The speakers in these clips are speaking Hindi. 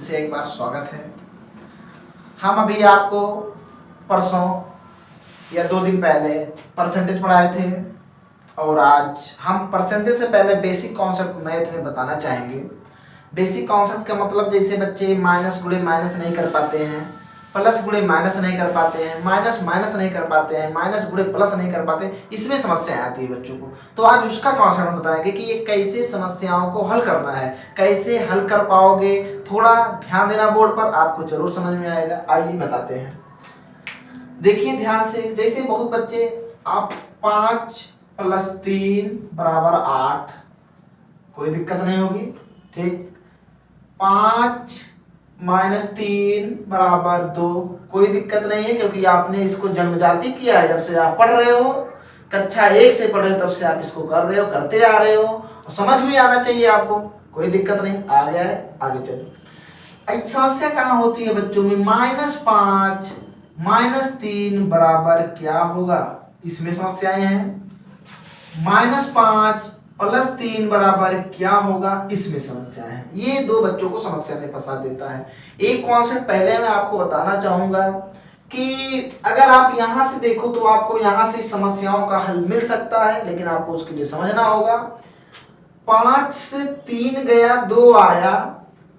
से एक बार स्वागत है। हम अभी आपको परसों या 2 दिन पहले परसेंटेज पढ़ाए थे और आज हम परसेंटेज से पहले बेसिक कॉन्सेप्ट मैथ में बताना चाहेंगे। बेसिक कॉन्सेप्ट का मतलब जैसे बच्चे माइनस गुणे माइनस नहीं कर पाते हैं, प्लस गुणे माइनस नहीं कर पाते हैं, माइनस माइनस नहीं कर पाते हैं, माइनस गुणे प्लस नहीं कर पाते, इसमें समस्याएं आती है बच्चों को। तो आज उसका कॉन्सेप्ट बताएंगे कि ये कैसे समस्याओं को हल करना है, कैसे हल कर पाओगे। थोड़ा ध्यान देना बोर्ड पर, आपको जरूर समझ में आएगा। आइए बताते हैं, देखिए ध्यान से। जैसे बहुत बच्चे आप 5 + 3 = 8, कोई दिक्कत नहीं होगी, ठीक। 5 - 3 = 2, कोई दिक्कत नहीं है, क्योंकि आपने इसको जन्मजाति किया है। जब से आप पढ़ रहे हो, कक्षा 1 से पढ़ रहे हो, तब से आप इसको कर रहे हो, करते आ रहे हो, और समझ में आना चाहिए आपको, कोई दिक्कत नहीं। आ गया है, आगे चलो। समस्या कहाँ होती है बच्चों में? -5 - 3 बराबर क्या होगा, इसमें समस्याएं हैं। -5 + 3 बराबर क्या होगा, इसमें समस्या है। ये दो बच्चों को समस्या में फंसा देता है। एक कॉन्सेप्ट पहले मैं आपको बताना चाहूंगा कि अगर आप यहां से देखो तो आपको यहां से समस्याओं का हल मिल सकता है, लेकिन आपको उसके लिए समझना होगा। 5 से 3 गया, 2 आया।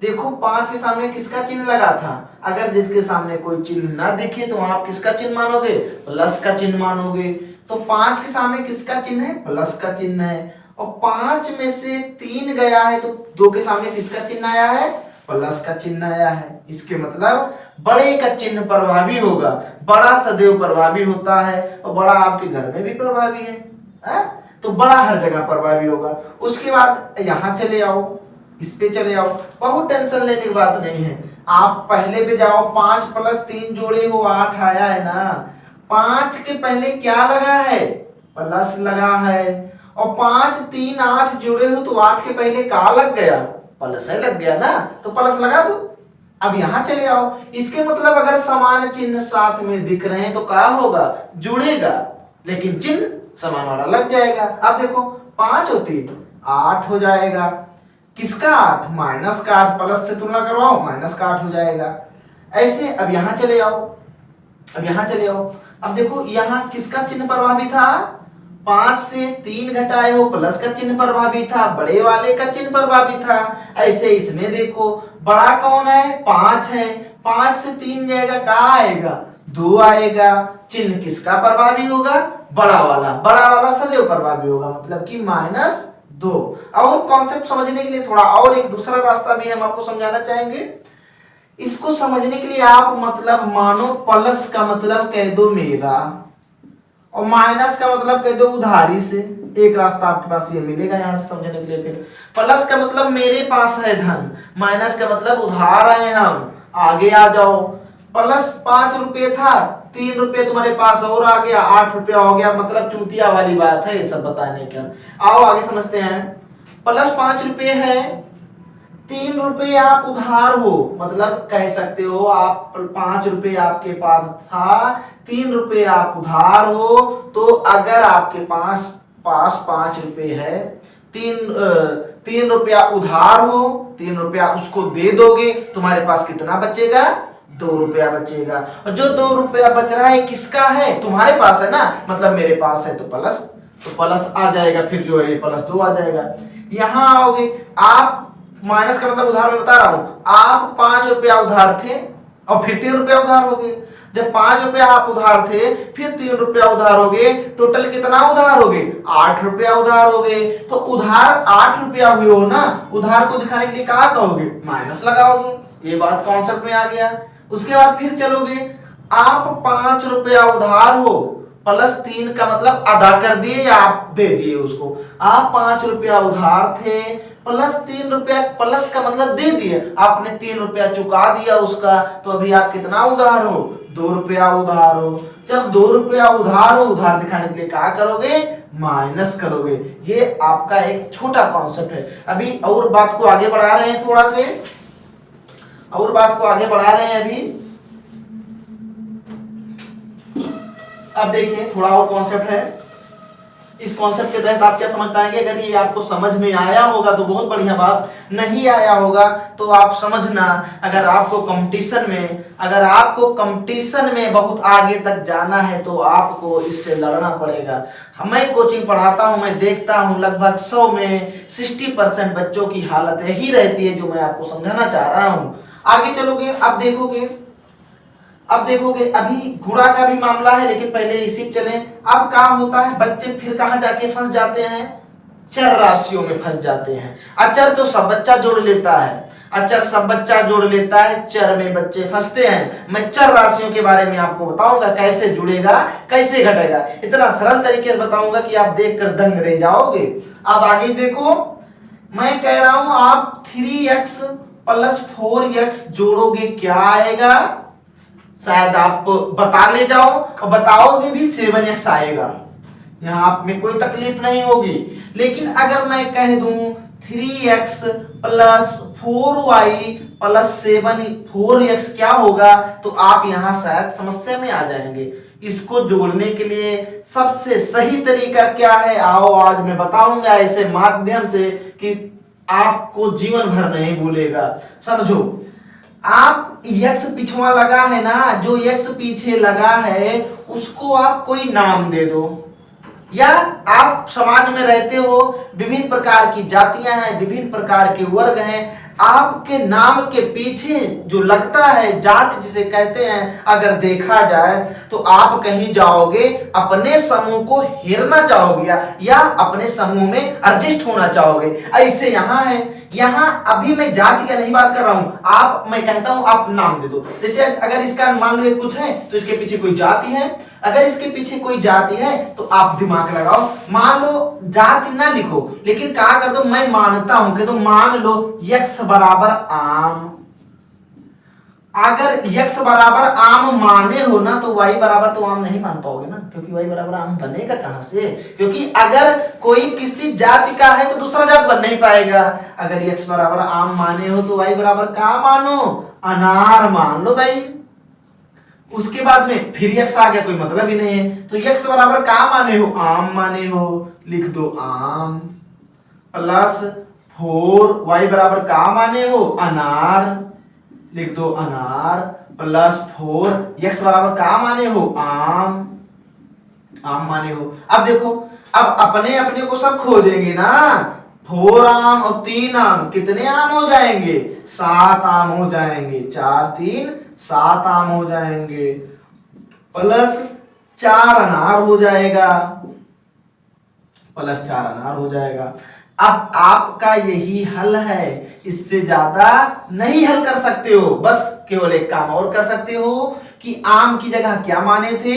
देखो 5 के सामने किसका चिन्ह लगा था? अगर जिसके सामने कोई चिन्ह ना दिखे तो आप किसका चिन्ह मानोगे? प्लस का चिन्ह मानोगे। तो 5 के सामने किसका चिन्ह है? प्लस का चिन्ह है। और 5 में से 3 गया है तो 2 के सामने किसका चिन्ह आया है? प्लस का चिन्ह आया है। इसके मतलब बड़े का चिन्ह प्रभावी होगा। बड़ा सदैव प्रभावी होता है, और बड़ा आपके घर में भी प्रभावी है? तो बड़ा हर जगह प्रभावी होगा। उसके बाद यहां चले आओ, इस पे चले आओ, बहुत टेंशन लेने की बात नहीं है। आप पहले पे जाओ, 5 + 3 जोड़े हो 8 आया है ना। 5 के पहले क्या लगा है? प्लस लगा है। और 5 3 8 जोड़े हो तो 8 के पहले क्या लग गया? प्लस है, लग गया ना, तो प्लस लगा दो। अब यहां चले आओ, इसके मतलब अगर समान चिन्ह साथ में दिख रहे हैं तो क्या होगा? जुड़ेगा, लेकिन चिन्ह समान वाला लग जाएगा। अब देखो 5 और 3 8 हो जाएगा। किसका 8? माइनस का 8। प्लस से तुलना करवाओ, माइनस का 8 हो जाएगा। ऐसे अब यहां चले आओ, अब यहां चले आओ। अब देखो यहां किसका चिन्ह प्रभावी था? 5 से 3 घटाए हो, प्लस का चिन्ह प्रभावी था, बड़े वाले का चिन्ह प्रभावी था। ऐसे इसमें देखो बड़ा कौन है? 5 है। 5 से 3 जाएगा, क्या आएगा? 2 आएगा। चिन्ह किसका प्रभावी होगा? बड़ा वाला। बड़ा वाला सदैव प्रभावी होगा, मतलब कि -2। और कॉन्सेप्ट समझने के लिए थोड़ा और एक दूसरा रास्ता भी हम आपको समझाना चाहेंगे। इसको समझने के लिए आप मतलब मानो प्लस का मतलब कह दो मेरा, और माइनस का मतलब कह दो उधारी से। एक रास्ता आपके पास ये मिलेगा यहां से समझने के लिए। फिर प्लस का मतलब मेरे पास है धन, माइनस का मतलब उधार है हम। आगे आ जाओ, प्लस 5 रुपये था, 3 रुपये तुम्हारे पास और आ गया, 8 रुपया हो गया। मतलब चूतिया वाली बात है ये सब बताने का। आओ आगे समझते हैं। प्लस 5 रुपये है, 3 रुपये आप उधार हो, मतलब कह सकते हो आप 5 रुपये आपके पास था, 3 रुपये आप उधार हो। तो अगर आपके पास 5 रुपये है, 3 रुपया उधार हो, 3 रुपया उसको दे दोगे, तुम्हारे पास कितना बचेगा? 2 रुपया बचेगा। और जो 2 रुपया बच रहा है किसका है? तुम्हारे पास है ना, मतलब मेरे पास है, तो प्लस आ जाएगा। फिर जो है +2 आ जाएगा। यहां आओगे आप, माइनस का मतलब उधार में बता रहा हूं। आप 5 रुपया उधार थे और फिर 3 रुपया उधार हो गए। जब 5 रुपया आप उधार थे, फिर 3 रुपया उधार हो गए, टोटल कितना उधार हो गए? 8 रुपया उधार हो गए। तो उधार 8 रुपया हुए हो ना, उधार को दिखाने के लिए क्या कहोगे? माइनस लगाओगे। ये बात कॉन्सेप्ट में आ गया। उसके बाद फिर चलोगे, आप 5 रुपया उधार हो, +3 का मतलब अदा कर दिए या आप दे दिए उसको। आप 5 रुपया उधार थे, +3 रुपया, प्लस का मतलब दे दिए, आपने 3 रुपया चुका दिया उसका। तो अभी आप कितना उधार हो? 2 रुपया उधार हो। जब 2 रुपया उधार हो, उधार दिखाने के लिए क्या करोगे? माइनस करोगे। ये आपका एक छोटा कॉन्सेप्ट है। अभी और बात को आगे बढ़ा रहे हैं, थोड़ा से और बात को आगे बढ़ा रहे हैं अभी। अब देखिए थोड़ा और कॉन्सेप्ट है। इस कॉन्सेप्ट के तहत आप क्या समझ पाएंगे? अगर ये आपको समझ में आया होगा तो बहुत बढ़िया बात, नहीं आया होगा तो आप समझना, अगर आपको कंपटीशन में बहुत आगे तक जाना है तो आपको इससे लड़ना पड़ेगा। मैं कोचिंग पढ़ाता हूं, मैं देखता हूं लगभग 100 में 60% बच्चों की हालत यही रहती है, जो मैं आपको समझाना चाह रहा हूं। आगे चलोगे, अब देखोगे अभी गुणा का भी मामला है, लेकिन पहले इसी पे चलें। अब काम होता है, बच्चे फिर कहां जाके फंस जाते हैं? चर राशियों में फंस जाते हैं। अचर तो सब बच्चा जोड़ लेता है, चर में बच्चे फंसते हैं। मैं चर राशियों के बारे में आपको बताऊंगा, कैसे जुड़ेगा, कैसे घटेगा, इतना सरल तरीके से बताऊंगा कि आप देखकर दंग रह जाओगे। अब आगे देखो, मैं कह रहा हूं आप 3x + 4x जोड़ोगे, क्या आएगा? शायद आप बता ले जाओ और बताओगे भी 7x आएगा, यहां आप में कोई तकलीफ नहीं होगी। लेकिन अगर मैं कह दूं 3x + 4y + 4x क्या होगा, तो आप यहां शायद समस्या में आ जाएंगे। इसको जोड़ने के लिए सबसे सही तरीका क्या है, आओ आज मैं बताऊंगा ऐसे माध्यम से कि आपको जीवन भर नहीं भूलेगा। समझो, आप x पिछवा लगा है ना, जो x पीछे लगा है उसको आप कोई नाम दे दो, या आप समाज में रहते हो, विभिन्न प्रकार की जातियां हैं, विभिन्न प्रकार के वर्ग हैं, आपके नाम के पीछे जो लगता है जात जिसे कहते हैं, अगर देखा जाए तो आप कहीं जाओगे, अपने समूह को हेरना चाहोगे या अपने समूह में एडजस्ट होना चाहोगे। ऐसे यहां है, यहां अभी मैं जाति का नहीं बात कर रहा हूं, मैं कहता हूं आप नाम दे दो। जैसे अगर इसका मान लो कुछ है तो इसके पीछे कोई जाति है, अगर इसके पीछे कोई जाति है तो आप दिमाग लगाओ, मान लो जाति ना लिखो, लेकिन क्या कर दो, मैं मानता हूं कि तो मान लो x बराबर आम। अगर x बराबर आम माने हो ना, तो y बराबर तो आम नहीं मान पाओगे ना, क्योंकि y बराबर आम बनेगा कहां से? क्योंकि अगर कोई किसी जाति का है तो दूसरा जात बन नहीं पाएगा। अगर x बराबर आम माने हो तो y बराबर क्या मानो? अनार मान लो भाई। उसके बाद में फिर x आ गया, कोई मतलब ही नहीं है, तो x बराबर क्या माने हो? आम माने हो, लिख दो आम + 4y बराबर क्या माने हो? अनार, लिख दो अनार + 4 x बराबर क्या माने हो? आम माने हो। अब देखो, अब अपने अपने को सब खोजेंगे ना, 4 आम और 3 आम, कितने आम हो जाएंगे? 7 आम हो जाएंगे, 4 3 7 आम हो जाएंगे, + 4 अनार हो जाएगा, अब आपका यही हल है, इससे ज्यादा नहीं हल कर सकते हो। बस केवल एक काम और कर सकते हो कि आम की जगह क्या माने थे?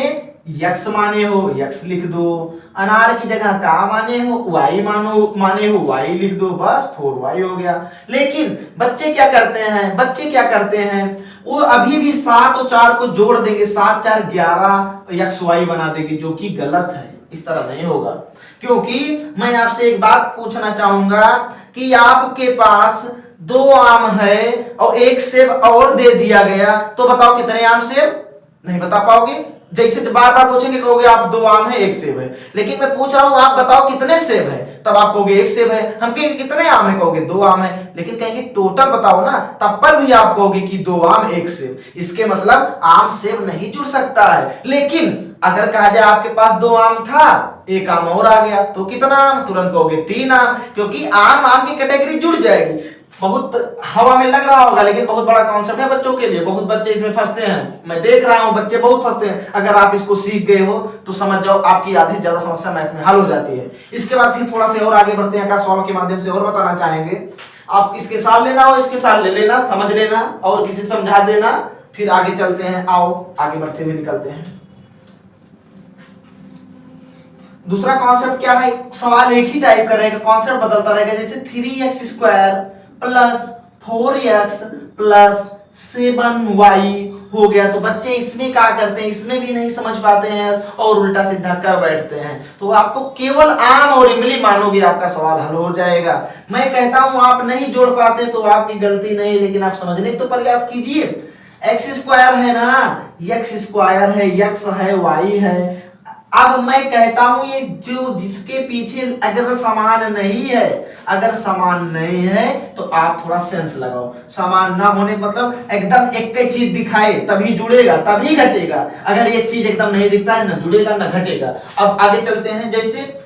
x माने हो, x लिख दो। अनार की जगह क्या माने हो? y माने हो, y लिख दो, बस 4y हो गया। लेकिन बच्चे क्या करते हैं, वो अभी भी 7 और 4 को जोड़ देंगे, 7 4 11 xy बना देंगे, जो कि गलत है। इस तरह नहीं होगा, क्योंकि मैं आपसे एक बात पूछना चाहूंगा कि आपके पास 2 आम है और 1 सेब और दे दिया गया, तो बताओ कितने आम सेब? नहीं बता पाओगे। जैसे बार बार पूछेंगे कहोगे आप 2 आम है 1 सेब है, लेकिन मैं पूछ रहा हूं आप बताओ कितने सेब है, तब आप कहोगे 1 सेब है। हम कहेंगे कितने आम है, कहोगे 2 आम है, लेकिन कहेंगे टोटल बताओ ना, तब पर भी आप कहोगे कि 2 आम 1 सेब। इसके मतलब आम सेब नहीं जुड़ सकता है। लेकिन अगर कहा जाए आपके पास 2 आम था, 1 आम और आ गया, तो कितना आम? तुरंत कहोगे 3 आम, क्योंकि आम की कैटेगरी जुड़ जाएगी। बहुत हवा में लग रहा होगा, लेकिन बहुत बड़ा कॉन्सेप्ट है बच्चों के लिए। बहुत बच्चे इसमें फंसते हैं, मैं देख रहा हूं बच्चे बहुत फंसते हैं। अगर आप इसको सीख गए हो तो समझ जाओ आपकी आधी से ज्यादा समस्या मैथ में हल हो जाती है। इसके बाद फिर थोड़ा सा और आगे बढ़ते हैं, सॉल्व के माध्यम से और बताना चाहेंगे। आप इसके साथ लेना हो, इसके साथ ले लेना, समझ लेना और किसी समझा देना, फिर आगे चलते हैं। आओ आगे बढ़ते हुए निकलते हैं। दूसरा कॉन्सेप्ट क्या है, सवाल एक ही टाइप का रहेगा, कॉन्सेप्ट बदलता रहेगा। जैसे 3x² + 4x + 7y हो गया, तो बच्चे इसमें क्या करते हैं, इसमें भी नहीं समझ पाते हैं और उल्टा सीधा कर बैठते हैं। तो आपको केवल आम और इमली मानोगे, आपका सवाल हल हो जाएगा। मैं कहता हूं आप नहीं जोड़ पाते तो आपकी गलती नहीं, लेकिन आप समझने तो प्रयास कीजिए। x² है ना, x² है, x है, y है, अब मैं कहता हूं ये जो जिसके पीछे अगर समान नहीं है, अगर समान नहीं है तो आप थोड़ा सेंस लगाओ। समान ना होने मतलब एकदम एक ही चीज दिखाए तभी जुड़ेगा तभी घटेगा, अगर एक चीज एकदम नहीं दिखता है ना जुड़ेगा ना घटेगा। अब आगे चलते हैं, जैसे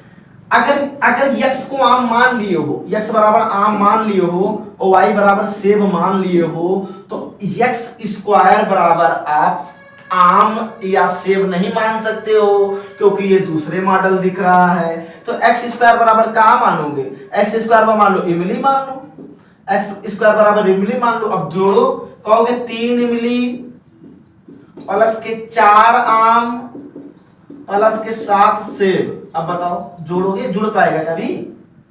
अगर अगर यक्स को आम मान लिए हो, यक्स बराबर आम मान लिए हो और वाई बराबर सेब मान लिए हो, तो यक्स स्क्वायर बराबर आप आम या सेब नहीं मान सकते हो क्योंकि ये दूसरे मॉडल दिख रहा है। तो एक्स स्क्वायर बराबर क्या मानोगे, एक्स स्क्वायर पर मान लो इमली मान लो, एक्स स्क्वायर बराबर इमली मान लो। अब जोड़ो, कहोगे 3 इमली प्लस के 4 आम प्लस के 7 सेब। अब बताओ जोड़ोगे, जुड़ पाएगा कभी?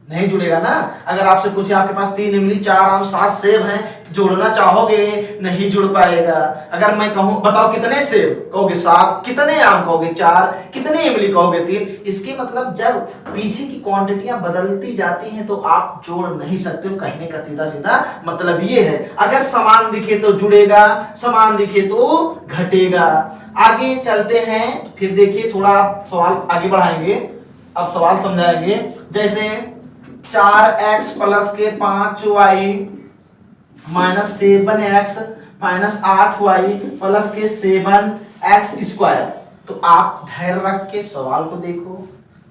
नहीं जुड़ेगा ना। अगर आपसे पूछे आपके पास 3 इमली 4 आम 7 सेब हैं तो जोड़ना चाहोगे? नहीं जुड़ पाएगा। अगर मैं कहूं बताओ कितने सेब, कहोगे 7, कितने आम कहोगे 4, कितने इमली कहोगे 3। इसके मतलब जब पीछे की क्वांटिटियां बदलती जाती हैं तो आप जोड़ नहीं सकते हो। कहने का सीधा सीधा मतलब ये है, अगर समान दिखे तो जुड़ेगा, समान दिखे तो घटेगा। आगे चलते हैं, फिर देखिए थोड़ा सवाल आगे बढ़ाएंगे, अब सवाल समझाएंगे। जैसे 4x प्लस के 5y minus 7x minus 8y plus के 7x स्क्वायर। तो आप धैर्य रख के सवाल को देखो,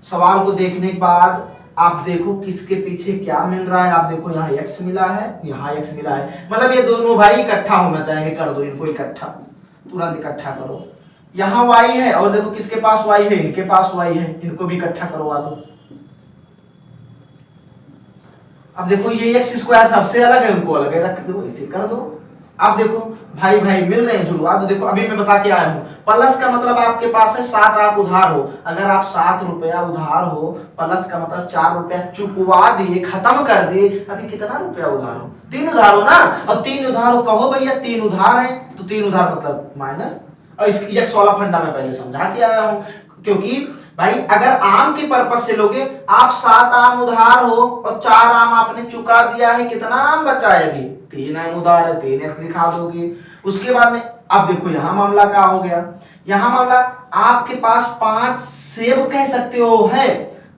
सवाल को देखने के बाद आप देखो किसके पीछे क्या मिल रहा है। आप देखो यहाँ x मिला है, यहाँ x मिला है, मतलब ये दोनों भाई इकट्ठा होना चाहेंगे। कर दो इनको इकट्ठा, तुरंत इकट्ठा करो। यहाँ y है और देखो किसके पास y है, इनके पास y है, इनको भी इकट्ठा करवा दो। अब देखो ये एक्स स्क्वायर सबसे अलग है, उनको अलग है, रख दो, इसे कर दो। अब देखो भाई भाई मिल रहे हैं, जुड़वा दो। देखो अभी मैं बता के आया हूं, प्लस का मतलब आपके पास है 7, आप उधार हो। अगर आप 7 रुपया उधार हो, प्लस का मतलब 4 रुपया चुकवा दिए, खत्म कर दिए, अभी कितना रुपया उधार हो? 3 उधार हो ना। और 3 उधार हो, कहो भैया 3 उधार है तो 3 उधार मतलब माइनस। और इस एक्स वाला फंडा मैं पहले समझा के आया हूं, क्योंकि भाई अगर आम के पर्पस से लोगे, आप 7 आम उधार हो और 4 आम आपने चुका दिया है, कितना आम बचा है? अभी 3 आम उधार है, 3x लिखा दोगे। उसके बाद में अब देखो यहाँ मामला क्या हो गया, यहाँ मामला आपके पास 5 सेब कह सकते हो है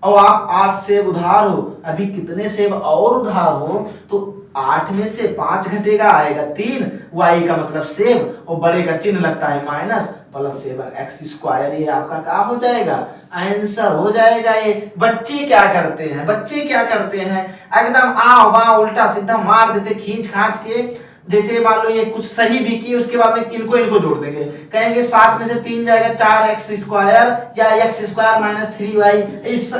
और आप 8 सेब उधार हो, अभी कितने सेब और उधार हो? तो 8 में से 5 घटेगा, आएगा 3, y का मतलब सेब और बड़े का चिन्ह लगता है माइनस, प्लस 7x स्क्वायर। ये आपका क्या हो जाएगा? आंसर हो जाएगा। ये बच्चे क्या करते हैं, बच्चे क्या करते हैं, एकदम आओ बा उल्टा सीधा मार देते खींच खांच के। जैसे मान लो ये कुछ सही भी की, उसके बाद में इनको इनको जोड़ देंगे, कहेंगे 7 में से 3 जाएगा 4x स्क्वायर या x स्क्वायर माइनस 3y,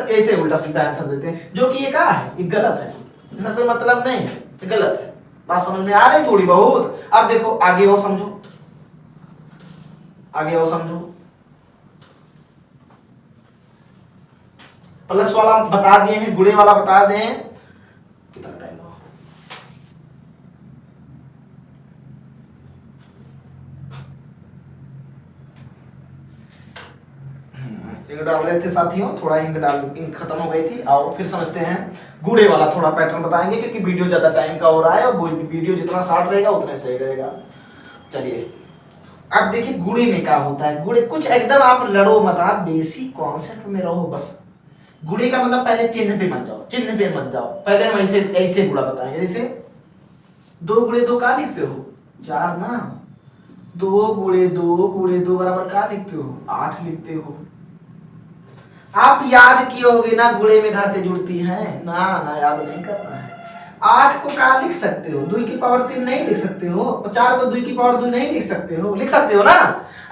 ऐसे उल्टा सीधा आंसर देते हैं, जो कि ये क्या है? ये गलत है, इसका कोई मतलब नहीं है, ये गलत है। बात समझ में आ रही थोड़ी बहुत? अब देखो आगे और समझो, आगे और समझो। प्लस वाला बता दिए हैं, गुणे वाला बता दें। कितना टाइम हुआ? इंक डाल रहे थे साथियों, थोड़ा इंक खत्म हो गई थी। आओ फिर समझते हैं गुणे वाला, थोड़ा पैटर्न बताएंगे क्योंकि वीडियो ज्यादा टाइम का हो रहा है और वीडियो जितना शॉर्ट रहेगा उतना सही रहेगा। चलिए अब देखिए गुणे में क्या होता है। गुणे कुछ एकदम आप लड़ो मत, आप बेसिक कॉन्सेप्ट में रहो बस। गुणे का मतलब पहले चिन्ह पे मत जाओ, चिन्ह पे मत जाओ, पहले हम ऐसे ऐसे गुणा बताएंगे। जैसे 2 गुणे 2 क्या लिखते हो? 4 ना। 2 गुणे 2 बराबर क्या लिखते हो? 8 लिखते हो। आप याद किए होगे ना, गुणे में घातें जुड़ती हैं ना, ना याद नहीं करना है। 8 को क्या लिख सकते हो? 2 की पावर 3 नहीं लिख सकते हो, और 4 को 2 की पावर 2 नहीं लिख सकते हो? लिख सकते हो ना।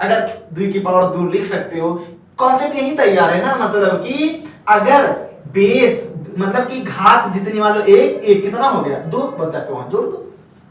अगर 2 की पावर 2 लिख सकते हो, कॉन्सेप्ट यही तैयार है ना। मतलब कि अगर बेस मतलब कि घात जितनी मान लो 1 कितना हो गया? 2 बचा के वहां जोड़ दो,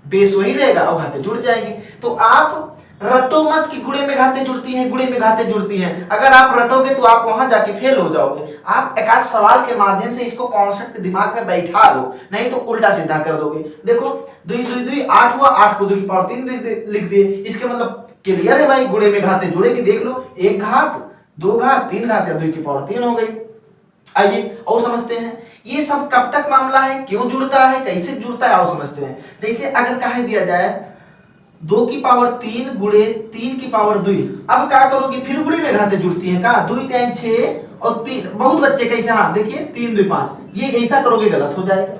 बेस वही रहेगा और घातें जुड़ जाएंगी। तो आप रटो मत कि गुणे में घातें जुड़ती हैं, गुणे में घातें जुड़ती हैं। अगर आप रटोगे तो आप वहां जाके फेल हो जाओगे। आप एक आध सवाल के माध्यम से इसको कॉन्सेप्ट दिमाग में बैठा लो, नहीं तो उल्टा सीधा कर दोगे। देखो 2 2 2 8 हुआ, 8 को 2 की पावर 3 लिख दिए, इसके मतलब क्लियर है भाई, गुणे में घातें जुड़ेगी। देख लो 1 घात 2 घात 3 घात या 2 की पावर 3 हो गई। आइए और समझते हैं ये सब कब तक मामला है, क्यों जुड़ता है, कैसे जुड़ता है, और समझते हैं। जैसे अगर कह दिया जाए 2 की पावर 3 गुणे 3 की पावर 2। अब क्या करोगे, फिर गुणे में घाते जुड़ती है, कहा 2 3 6 और 3। बहुत बच्चे कैसे, हाँ देखिए 3 2 5, ये ऐसा करोगे गलत हो जाएगा।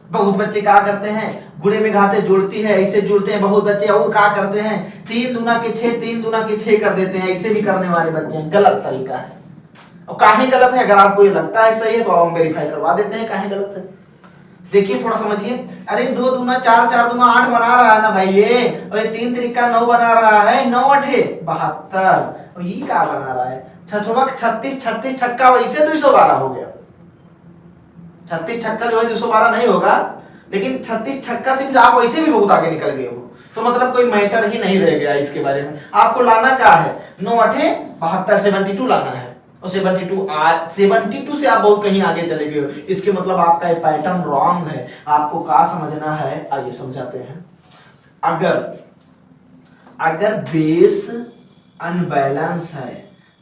बहुत बच्चे क्या करते हैं, गुणे में घाते जोड़ती है ऐसे जुड़ते हैं बहुत बच्चे, और क्या करते हैं 3 दूना के 6 3 दूना के 6 कर देते हैं, ऐसे भी करने वाले बच्चे हैं। गलत तरीका है। और काहे गलत है, अगर आपको ये लगता है सही है तो आप वेरीफाई करवा देते हैं काहे गलत है। देखिए थोड़ा समझिए, अरे 2 दूना 4 4 दूना 8 बना रहा है ना भाई ये, और ये 3 त्रिका 9 बना रहा है, 9 8 72, और ये क्या बना रहा है 36 36 छक्का वैसे 212 हो गया। 36 छक्का जो है 212 नहीं होगा, लेकिन 36 छक्का से फिर आप वैसे भी बहुत आगे निकल गए हो, तो मतलब कोई मैटर ही नहीं रह गया इसके बारे में। आपको लाना क्या है, 9 8 72 72 लाना है, और 72 से आप बहुत कहीं आगे चले गए हो। इसके मतलब आपका ये पैटर्न रॉन्ग है। आपको क्या समझना है, आइए समझाते हैं। अगर बेस अनबैलेंस है,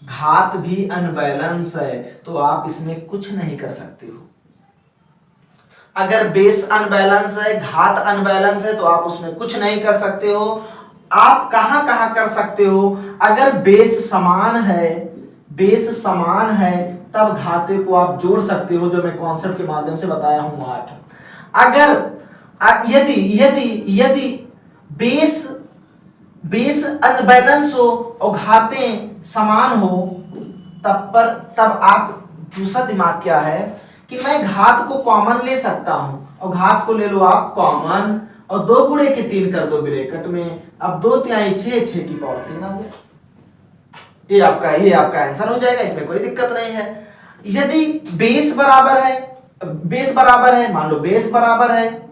घात भी अनबैलेंस है, तो आप इसमें कुछ नहीं कर सकते हो। अगर बेस अनबैलेंस है, घात अनबैलेंस है, तो आप उसमें कुछ नहीं कर सकते हो। आप कहां कहां कर सकते हो, अगर बेस समान है तब घाते को आप जोड़ सकते हो, जो मैं कॉन्सेप्ट के माध्यम से बताया हूं 8। अगर यदि बेस अनबैलेंस हो और घाते समान हो, तब आप दूसरा दिमाग क्या है कि मैं घात को कॉमन ले सकता हूं, और घात को ले लो आप कॉमन, और 2 गुणे के 3 कर दो ब्रैकेट में। अब 2 तिहाई 6 6 की पावर 3 आ गया। ये आपका आंसर हो जाएगा, इसमें कोई दिक्कत नहीं है। यदि बेस बराबर है, मान लो बेस बराबर है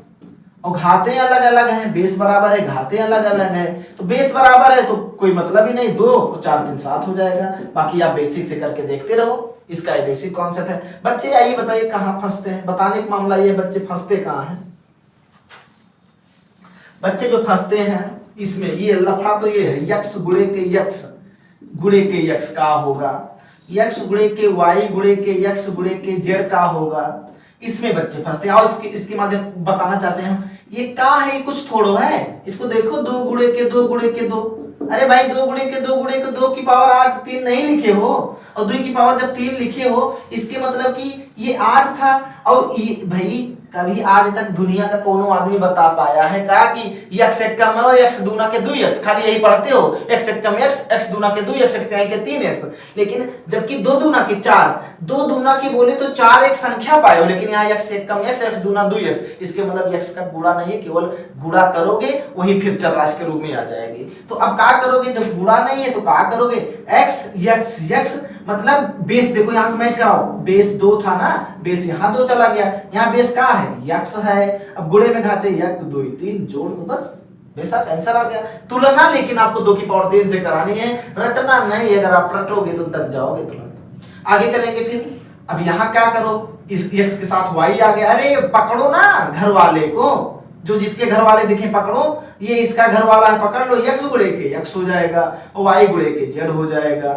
और घाते अलग अलग हैं, बेस बराबर है घाते अलग अलग है, तो बेस बराबर है तो कोई मतलब ही नहीं, 2 और 4 3 7 हो जाएगा। बाकी आप बेसिक से करके देखते रहो, इसका ये बेसिक कॉन्सेप्ट है। बच्चे आइए बताइए कहां फंसते हैं, बताने का मामला ये, बच्चे फंसते कहां हैं। बच्चे जो फंसते हैं इसमें, ये लफड़ा तो ये है, यक्स गुणे के यक्स का होगा, यक्स गुणे के वाई गुणे के यक्स गुणे के जेड का होगा, इसमें बच्चे फंसते हैं। और इसके माध्यम बताना चाहते हैं ये क्या है, कुछ थोड़ो है। इसको देखो 2 गुणे के 2 गुणे के 2, अरे भाई 2 गुणे के 2 गुणे के 2 की पावर 8 3 नहीं लिखे हो, और 2 की पावर जब 3 लिखे हो, इसके मतलब कि ये 8 था। और ये भाई कभी आज तक दुनिया का कोनो आदमी बता पाया है क्या कि x एक कम है और x दूना के 2x, खाली यही पढ़ते हो, x एक कम x दूना के 2x, x के 3x। लेकिन जबकि 2 दूना के 4, 2 दूना की बोले तो 4 एक संख्या पाए हो, लेकिन यहाँ x एक कम x दूना 2x, इसके मतलब x का गुणा नहीं है, केवल गुणा करोगे वही फिर चरराशि के रूप में आ जाएगी। तो अब क्या करोगे, जब गुणा नहीं है तो क्या करोगे, x मतलब बेस देखो यहाँ से मैच कराओ, बेस 2 था ना, बेस यहाँ 2 चला गया, यहाँ बेस क्या है यक्स है। अब गुणे में घाते 1 2 3 जोड़ दो, बस बेशक आंसर आ गया। तुलना लेकिन आपको 2 की पावर 3 से करानी है, रटना नहीं। अगर आप रटोगे तो तक जाओगे तुरंत। आगे चलेंगे फिर। अब यहाँ क्या करो, इस x के साथ y आ गया, अरे पकड़ो ना घर वाले को, जो जिसके घर वाले दिखे पकड़ो, ये इसका घर वाला है पकड़ लो, x गुणे के x हो जाएगा और y गुणे के z हो जाएगा।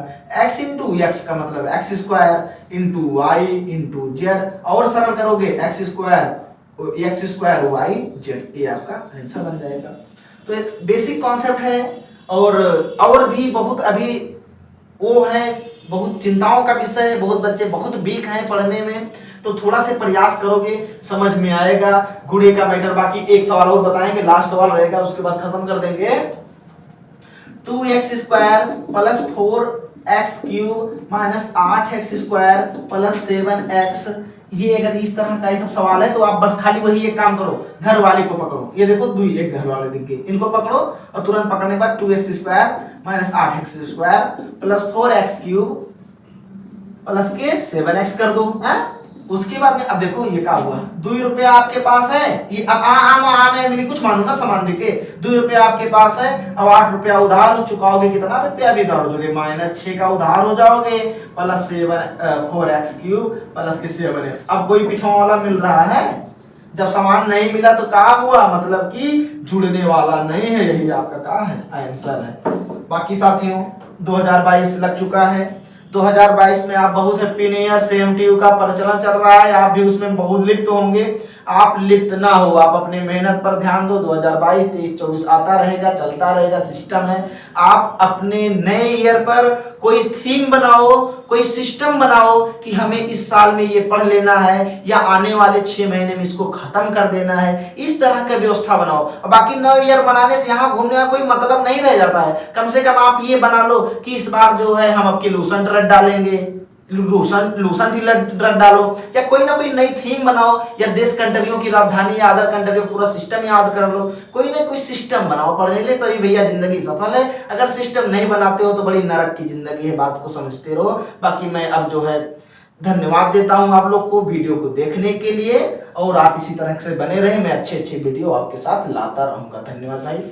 x इंटू x का मतलब x square into y into z, और सरल करोगे x स्क्वायर y z, ये आपका आंसर बन जाएगा। तो एक बेसिक कॉन्सेप्ट है, और भी बहुत अभी वो है, बहुत चिंताओं का विषय है, बहुत बच्चे बहुत वीक हैं पढ़ने में, तो थोड़ा से प्रयास करोगे समझ में आएगा गुणे का मैटर। बाकी एक सवाल और बताएंगे, लास्ट सवाल रहेगा, उसके बाद खत्म कर देंगे। 2x square plus 4x cube minus 8x square plus 7x, ये अगर इस तरह का ये सब सवाल है तो आप बस खाली वही एक काम करो, घर वाले को पकड़ो। ये देखो 2 एक घर वाले दिख गए, इनको पकड़ो और तुरंत पकड़ने के बाद 2x square minus 8x square plus 4x cube plus के 7x कर दो है। उसके बाद में अब देखो ये क्या हुआ, 2 रुपया आपके पास है, ये अब मैं कुछ मानू ना सामान देके, 2 रुपया आपके पास है और 8 रुपया उधार हो, चुकाओगे कितना रुपया भी उधार हो जाओगे, -6 का उधार हो जाओगे, प्लस 4x क्यूब प्लस के 7x। अब कोई पीछा वाला मिल रहा है, जब सामान नहीं मिला तो क्या हुआ, मतलब कि जुड़ने वाला नहीं है, यही आपका क्या है आंसर है। बाकी साथियों 2022 लग चुका है, 2022 में आप बहुत हैप्पी न्यू ईयर, CMTU का प्रचलन चल रहा है, आप भी उसमें बहुत लिप्त होंगे। आप लिप्त ना हो, आप अपनी मेहनत पर ध्यान दो। 2022, 23, 24 आता रहेगा, चलता रहेगा, सिस्टम है। आप अपने नए ईयर पर कोई थीम बनाओ, कोई सिस्टम बनाओ कि हमें इस साल में ये पढ़ लेना है या आने वाले 6 महीने में इसको खत्म कर देना है। इस तरह का व्यवस्था बनाओ। बाकी न्यू ईयर बनाने से यहाँ घूमने का कोई मतलब नहीं रह जाता है। कम से कम आप ये बना लो कि इस बार जो है हम आपकी लूसन ड्रेस डालेंगे, लूसन ड्रेस डालो, या कोई ना कोई नई थीम बनाओ, या देश कंट्रियों की राजधानी या अदर कंट्रियों पूरा सिस्टम याद कर लो। कोई ना कोई सिस्टम बनाओ पढ़ने के लिए, तभी भैया जिंदगी सफल है। अगर सिस्टम नहीं बनाते हो तो बड़ी नरक की जिंदगी है, बात को समझते रहो। बाकी मैं अब जो है धन्यवाद देता हूं आप लोग को वीडियो को देखने के लिए, और आप इसी तरह से बने रहें। मैं अच्छे अच्छे वीडियो आपके साथ लाता रहूंगा। धन्यवाद भाई।